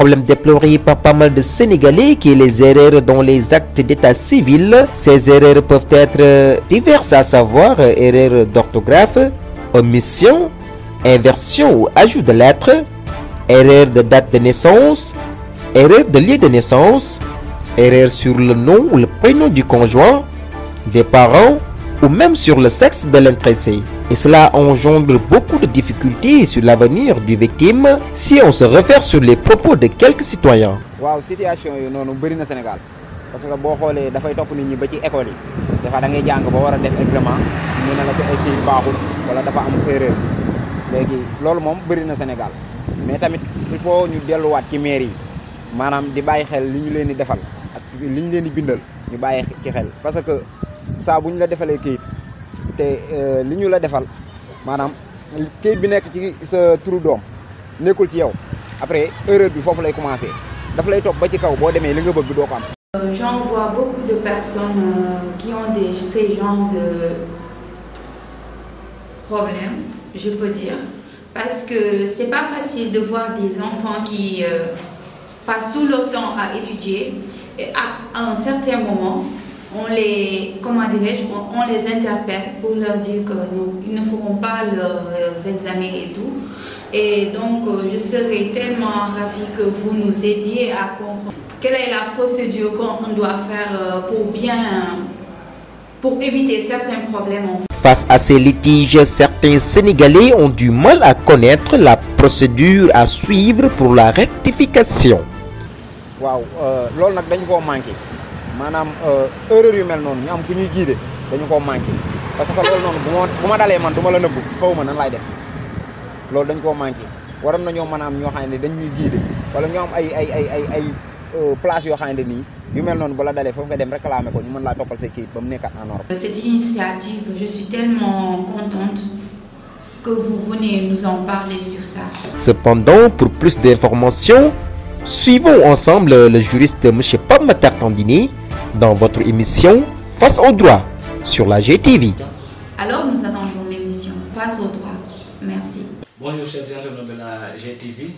problème déploré par pas mal de Sénégalais qui est les erreurs dans les actes d'état civil. Ces erreurs peuvent être diverses, à savoir erreurs d'orthographe, omission, inversion ou ajout de lettres, erreur de date de naissance, erreur de lieu de naissance, erreur sur le nom ou le prénom du conjoint, des parents ou même sur le sexe de l'intéressé. Et cela engendre beaucoup de difficultés sur l'avenir du victime si on se réfère sur les propos de quelques citoyens. Waaw, situation yi noonu bëri na Sénégal parce que boo xoolee dafay topp nit ñi ba ci école yi dafa da ngay jàng ba war a def examen ñu ne la sa écrit baaxul wala dafa am erreur léegi loolu moom bëri na Sénégal mais tamit il faut ñu delluwaat ci mairie yi maanaam di bàyyi xel li ñu leen di defal ak li ñu leen di bindal ñu bàyyi ci xel parce que saa bu ñu la defalee kayit te li ñu la defal maanaam kayit bi nekk ci sa turu doom nekkul ci yow après erreur bi foofu lay commencer daf lay topp ba ci kaw boo demee li nga bëgg doo ko am. J'en vois beaucoup de personnes qui ont ces genres de problèmes, je peux dire, parce que c'est pas facile de voir des enfants qui passent tout leur temps à étudier et à un certain moment on les, comment dirais-je, on les interpelle pour leur dire qu'ils ne feront pas leurs examens et tout. Et donc, je serais tellement ravie que vous nous aidiez à comprendre quelle est la procédure qu'on doit faire pour éviter certains problèmes. Face à ces litiges, certains Sénégalais ont du mal à connaître la procédure à suivre pour la rectification. Waaw, loolu nag dañu koo manqué maanaam erreur yu mel noonu ñu am ku ñuy guider dañu koo manqué parce que loolu noonu bu ma dalee man du ma la nëbbu xaw ma nan laay def loolu dañ koo manqué waroon nañoo mën a am ñoo xam ne dañuy guider wala ñoo am ay place yoo xam ne nii yu mel noonu bu la dalee foofu nga dem réclamer ko ñu mën laa toppal say kayit ba mu nekkat en ordre. Cette initiative, je suis tellement contente que vous venez nous en parler sur ça. Cependant, pour plus d'informations, suivons ensemble le juriste M. Pape Matar Tandini dans votre émission Face au droit sur la GTV. Alors nous attendons l'émission Face au droit. Merci. Bonjour chers internautes de la GTV.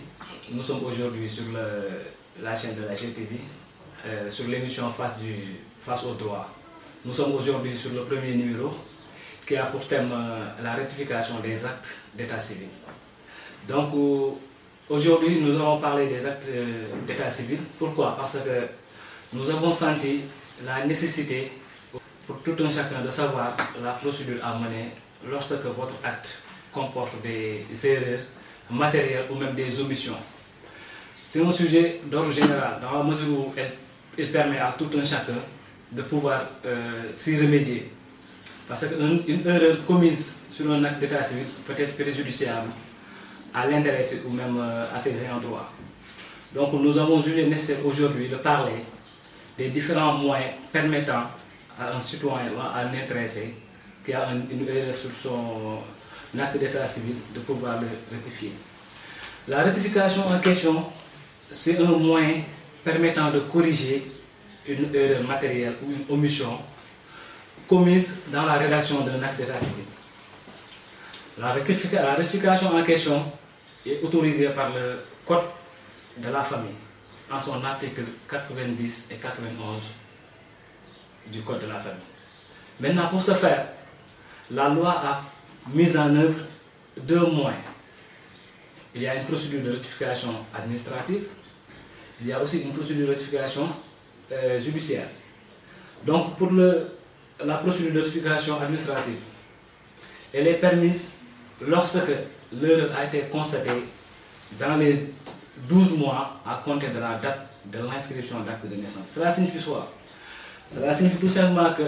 Nous sommes aujourd'hui sur la chaîne de la GTV, sur l'émission Face au droit. Nous sommes aujourd'hui sur le premier numéro qui a pour thème la rectification des actes d'état civil. Donc aujourd'hui nous allons parler des actes d'état civil. Pourquoi? Parce que nous avons senti la nécessité pour tout un chacun de savoir la procédure à mener lorsque votre acte comporte des erreurs matérielles ou même des omissions. C'est un sujet d'ordre général, dans la mesure où il permet à tout un chacun de pouvoir s'y remédier. Parce qu'une erreur commise sur un acte d'état civil peut être préjudiciable à l'intéressé ou même à ses ayants droit. Donc nous avons jugé nécessaire aujourd'hui de parler des différents moyens permettant à un citoyen ou à un intéressé qui a une erreur sur son acte d'état civil de pouvoir le rectifier. La rectification en question, c'est un moyen permettant de corriger une erreur matérielle ou une omission commise dans la rédaction d'un acte d'état civil. La rectification en question est autorisée par le Code de la famille, en son article 90 et 91 du Code de la famille. Maintenant, pour ce faire, la loi a mis en œuvre deux moyens. Il y a une procédure de rectification administrative, il y a aussi une procédure de rectification judiciaire. Donc pour la procédure de rectification administrative, elle est permise lorsque l'erreur a été constatée dans les 12 mois à compter de la date de l'inscription d'acte de naissance. Cela signifie quoi? Cela signifie tout simplement que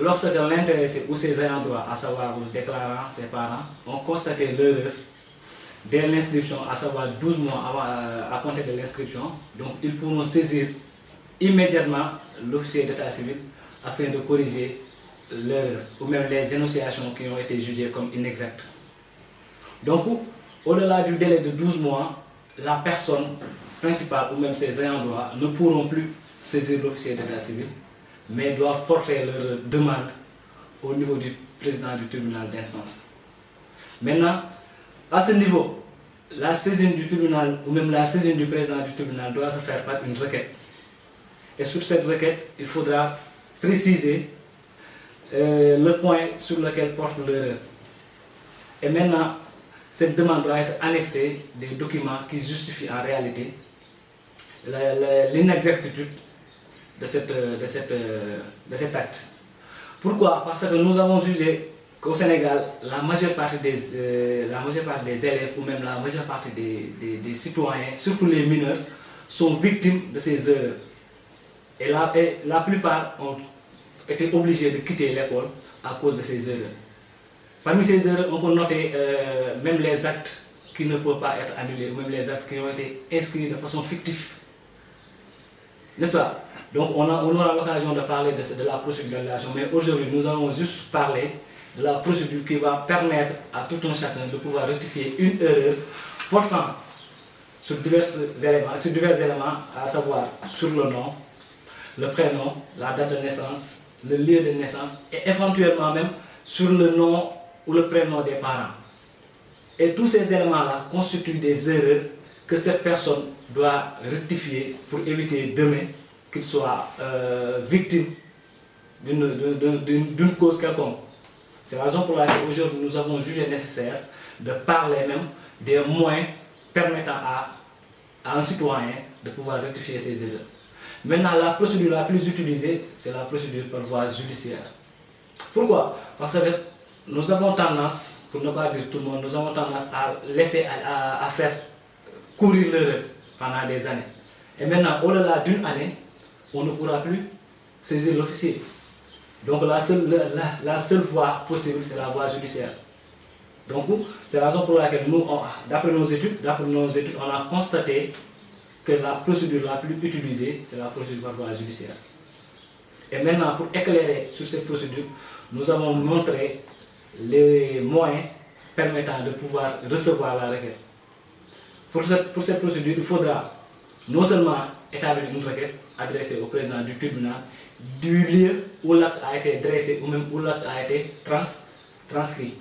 lorsque l'intéressé ou ses ayants droit, à savoir le déclarant, ses parents, ont constaté l'erreur dès l'inscription, à savoir 12 mois avant, à compter de l'inscription, donc ils pourront saisir immédiatement l'officier d'état civil afin de corriger l'erreur ou même les énonciations qui ont été jugées comme inexactes. Donc, au-delà du délai de 12 mois, la personne principale ou même ses ayants droit ne pourront plus saisir l'officier d'état civil, mais doivent porter leur demande au niveau du président du tribunal d'instance. Maintenant, à ce niveau, la saisine du tribunal ou même la saisine du président du tribunal doit se faire par une requête. Et sur cette requête, il faudra préciser le point sur lequel porte l'erreur. Et maintenant, cette demande doit être annexée des documents qui justifient en réalité l'inexactitude de cet acte. Pourquoi? Parce que nous avons jugé qu'au Sénégal, la majeure partie des élèves ou même la majeure partie des citoyens, surtout les mineurs, sont victimes de ces erreurs. Et la plupart ont été obligés de quitter l'école à cause de ces erreurs. Parmi ces erreurs, on peut noter même les actes qui ne peuvent pas être annulés, ou même les actes qui ont été inscrits de façon fictive. N'est-ce pas? Donc on aura l'occasion de parler de la procédure d'annulation, mais aujourd'hui nous allons juste parler de la procédure qui va permettre à tout un chacun de pouvoir rectifier une erreur portant sur divers éléments, à savoir sur le nom, le prénom, la date de naissance, le lieu de naissance et éventuellement même sur le nom ou le prénom des parents. Et tous ces éléments-là constituent des erreurs que cette personne doit rectifier pour éviter demain qu'il soit victime d'une cause quelconque. C'est la raison pour laquelle aujourd'hui nous avons jugé nécessaire de parler même des moyens permettant à un citoyen de pouvoir rectifier ses erreurs. Maintenant, la procédure la plus utilisée, c'est la procédure par voie judiciaire. Pourquoi? Parce que nous avons tendance, pour ne pas dire tout le monde, nous avons tendance à laisser à faire courir l'erreur pendant des années. Et maintenant, au-delà d'une année, on ne pourra plus saisir l'officier. Donc la seule voie possible, c'est la voie judiciaire. Donc c'est la raison pour laquelle nous, d'après nos études, on a constaté que la procédure la plus utilisée, c'est la procédure par voie judiciaire. Et maintenant, pour éclairer sur cette procédure, nous avons montré les moyens permettant de pouvoir recevoir la requête. Pour cette procédure, il faudra non seulement établir une requête adressée au président du tribunal, du lieu où l'acte a été dressé ou même où l'acte a été transcrit.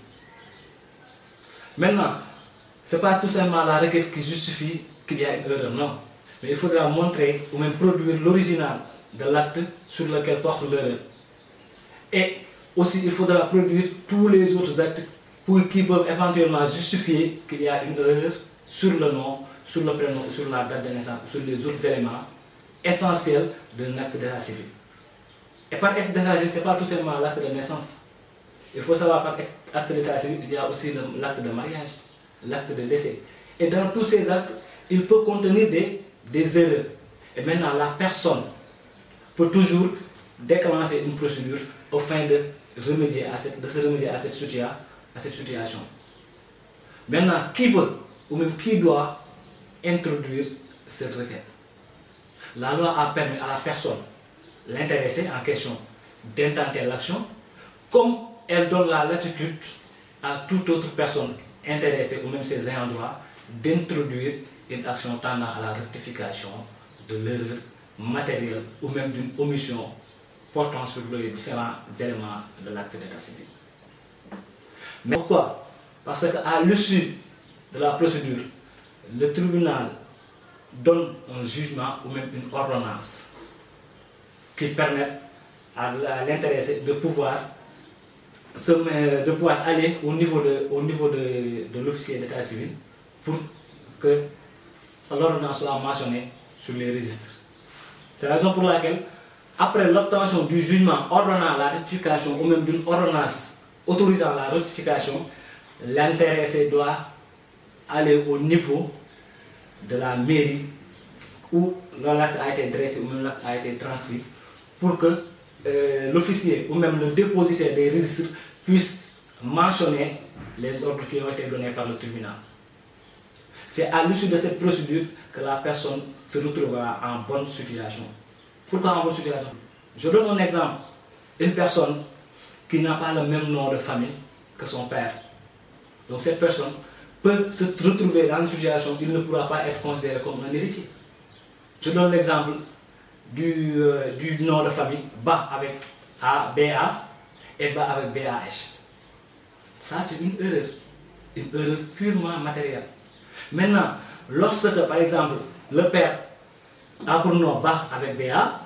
Maintenant, ce n'est pas tout simplement la requête qui justifie qu'il y a une erreur, non. Mais il faudra montrer ou même produire l'original de l'acte sur lequel porte l'erreur. Et aussi, il faudra produire tous les autres actes qui peuvent éventuellement justifier qu'il y a une erreur sur le nom, sur le prénom, sur la date de naissance, sur les autres éléments essentiels d'un acte d'état civil. Et par acte d'état civil, ce n'est pas tout simplement l'acte de naissance. Il faut savoir par acte d'état civil, il y a aussi l'acte de mariage, l'acte de décès. Et dans tous ces actes, il peut contenir des erreurs. Et maintenant, la personne peut toujours déclencher une procédure afin de se remédier à cette situation. Maintenant, qui peut ou même qui doit introduire cette requête? La loi a permis à la personne, l'intéressé en question, d'intenter l'action, comme elle donne la latitude à toute autre personne intéressée ou même ses ayants droit d'introduire une action tendant à la rectification de l'erreur matérielle ou même d'une omission portant sur les différents éléments de l'acte d'état civil. Mais pourquoi? Parce qu'à l'issue de la procédure, le tribunal donne un jugement ou même une ordonnance qui permet à l'intéressé de pouvoir aller au niveau de l'officier d'état civil pour que l'ordonnance soit mentionnée sur les registres. C'est la raison pour laquelle, après l'obtention du jugement ordonnant la rectification ou même d'une ordonnance autorisant la rectification, l'intéressé doit aller au niveau de la mairie où l'acte a été dressé ou même l'acte a été transcrit pour que l'officier ou même le dépositaire des registres puisse mentionner les ordres qui ont été donnés par le tribunal. C'est à l'issue de cette procédure que la personne se retrouvera en bonne situation. Pourquoi en bonne situation? Je donne un exemple. Une personne qui n'a pas le même nom de famille que son père. Donc cette personne peut se retrouver dans une situation où il ne pourra pas être considéré comme un héritier. Je donne l'exemple du nom de famille Ba avec A-B-A et Ba avec B-A-H. Ça c'est une erreur purement matérielle. Maintenant, lorsque par exemple le père a pour nom Ba avec BA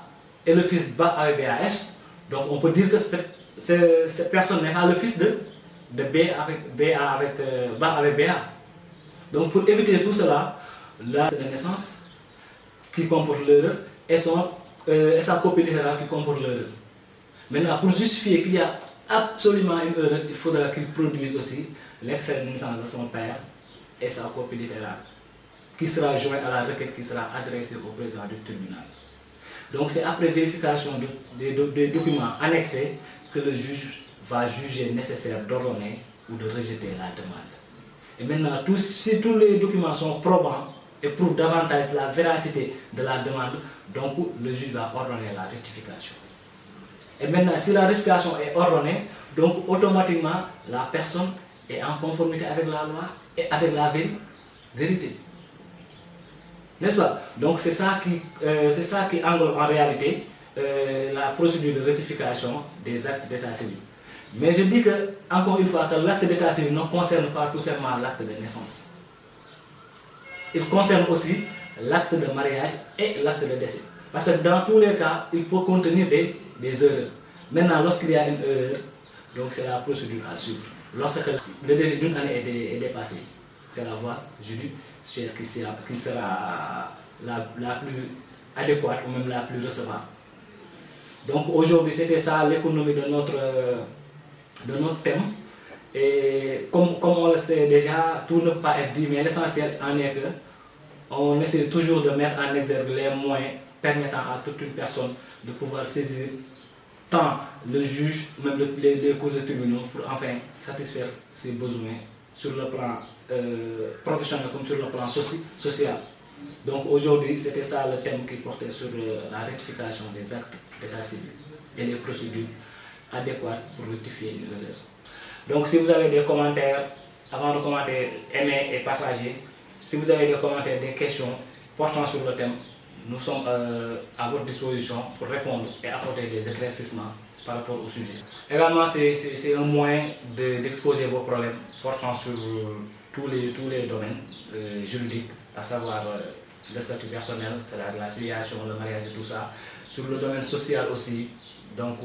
et le fils Ba avec BAS, donc on peut dire que cette personne n'est pas le fils de B avec BA avec Ba avec BA. Donc pour éviter tout cela, l'acte de naissance qui comporte l'erreur et sa copie littérale qui comporte l'erreur. Maintenant, pour justifier qu'il y a absolument une erreur, il faudra qu'il produise aussi l'extrait de naissance de son père et sa copie littérale, qui sera joint à la requête qui sera adressée au président du tribunal. Donc c'est après vérification des documents annexés que le juge va juger nécessaire d'ordonner ou de rejeter la demande. Et maintenant, si tous les documents sont probants et prouvent davantage la véracité de la demande, donc le juge va ordonner la rectification. Et maintenant, si la rectification est ordonnée, donc automatiquement la personne est en conformité avec la loi et avec la vérité. N'est-ce pas? Donc c'est ça qui englobe en réalité la procédure de rectification des actes d'état civil. Mais je dis que, encore une fois, que l'acte d'état civil ne concerne pas tout simplement l'acte de naissance. Il concerne aussi l'acte de mariage et l'acte de décès. Parce que dans tous les cas, il peut contenir des erreurs. Maintenant, lorsqu'il y a une erreur, donc c'est la procédure à suivre. Lorsque le délai d'une année est dépassé, c'est la voie judiciaire qui sera la plus adéquate ou même la plus recevable. Donc aujourd'hui, c'était ça l'économie de notre thème. Et comme on le sait déjà, tout ne peut pas être dit, mais l'essentiel en est que on essaie toujours de mettre en exergue les moyens permettant à toute une personne de pouvoir saisir tant le juge, même les causes de tribunaux, pour enfin satisfaire ses besoins sur le plan professionnel comme sur le plan social. Donc aujourd'hui, c'était ça le thème qui portait sur la rectification des actes d'état civil et les procédures adéquates pour rectifier une erreur. Donc si vous avez des commentaires, avant de commenter, aimez et partagez. Si vous avez des commentaires, des questions portant sur le thème, nous sommes à votre disposition pour répondre et apporter des éclaircissements par rapport au sujet. Également, c'est un moyen d'exposer vos problèmes portant sur tous les domaines juridiques, à savoir le statut personnel, c'est-à-dire la filiation, le mariage et tout ça. Sur le domaine social aussi, donc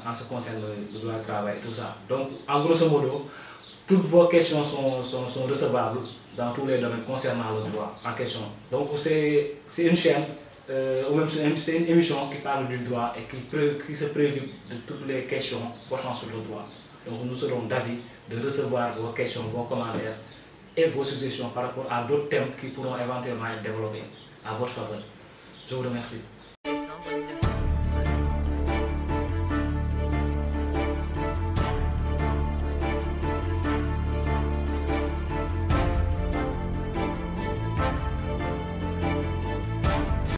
en ce qui concerne le droit du travail et tout ça. Donc, en grosso modo, toutes vos questions sont recevables dans tous les domaines concernant le droit en question. Donc, c'est une chaîne, ou même c'est une émission qui parle du droit et qui se préoccupe de toutes les questions portant sur le droit. Donc, nous serons d'avis de recevoir vos questions, vos commentaires et vos suggestions par rapport à d'autres thèmes qui pourront éventuellement être développés à votre faveur. Je vous remercie.